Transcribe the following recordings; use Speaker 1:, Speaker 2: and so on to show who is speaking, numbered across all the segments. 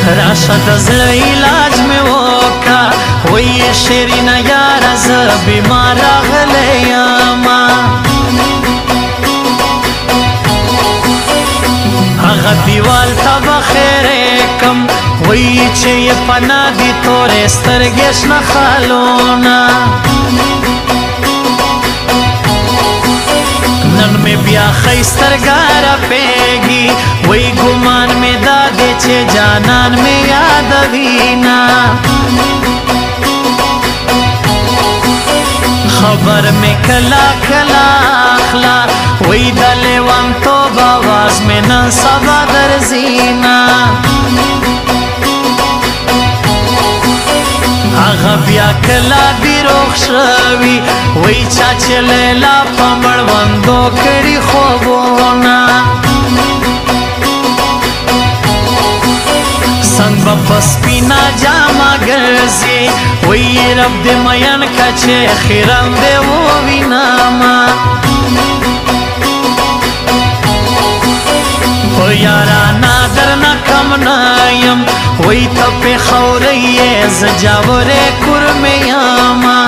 Speaker 1: راشه د زړه علاج مې وکړه وایي شیرینه یاره زه بیمار راغلی یمه هغه دیوال ته به خیرې کم وایي چې یې پناه دي تورې سترګې شنه خالونه نن مې بیا ښی سترګه رپېږي وایي ګمان مې دا دی چې جانان مې یادوینه خبر مې کله کله اخله وایي د لیونتوب اواز مې نن سبا درځینه هغه بیا کله بیروغ شوي وایي چا چې لیلا په مړوندو کړي خوبونه څنګ به په سپینه جامه ګرځي وایي رب دې مین که چې خیرن دې ووینمه په یارانه درنه کم نه یم وایي ته پېښوری یې زه جاورې کورمې یمه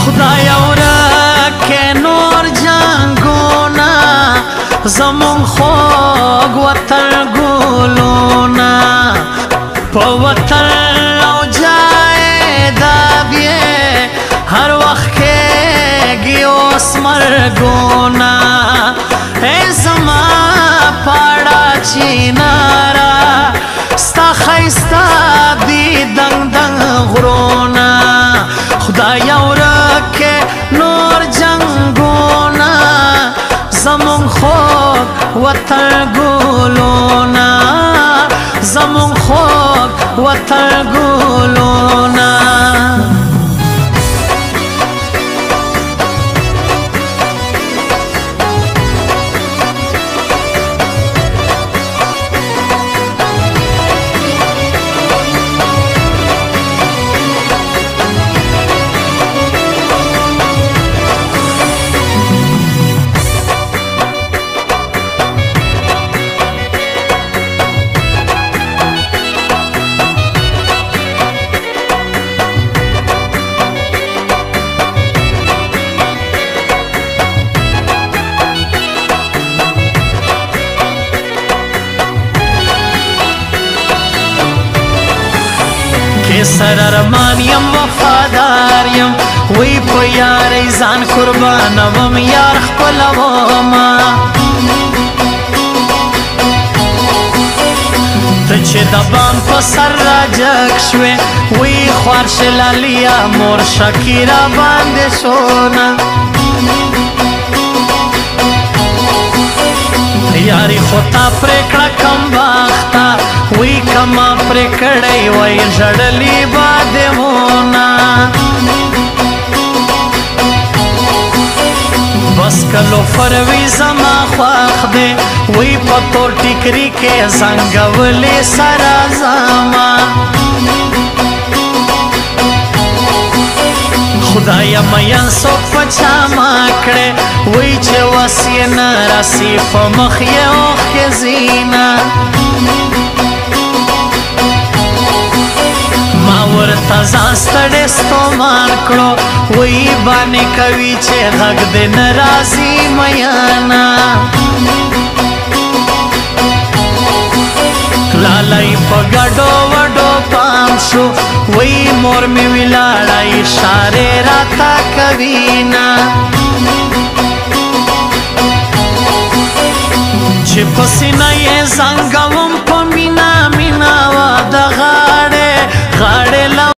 Speaker 1: خدایه ورکې نور جنګونه زمونږ خوږ وطن ګلونه په وطن او جایداد یې هر وخت کېږي اوس مرګونه ای زما پاړه چیناره ستا ښایسته دي دنګ دنګ غرونه خدایه ورکې نور جنګونه زمونږ خوږ وطن ګلونه زمونږ خوږ وطن ګلونه سر ارمان یم وفادار یم وی په یارۍ ځان قربانوم یار خپلومه ته چې د بام په سر راجګ شوې وی خوار شلالیا مور شکیرا باندې شونه یاری خو تا پرېکړه کم بخته وی کما پرېکړی وی ژړلي به دېمونه بس کلو فروي زما خوښ دی وی په تور ټیکري کې زنګولې سره زما خدایا مین څوک په چا ما کړې وی چې وس یې نه راسي په مخ یې اوښکې ځینه ما ورته ځان ستړی ستومان کړو وی باندې کوي چې غږ دې نه راځي میانه لالی په ګډو وډو پام شو وی مور مې ولاړه اشارې راته کوینه چې په سینه یې زنګوم په مینا مینا وه دغه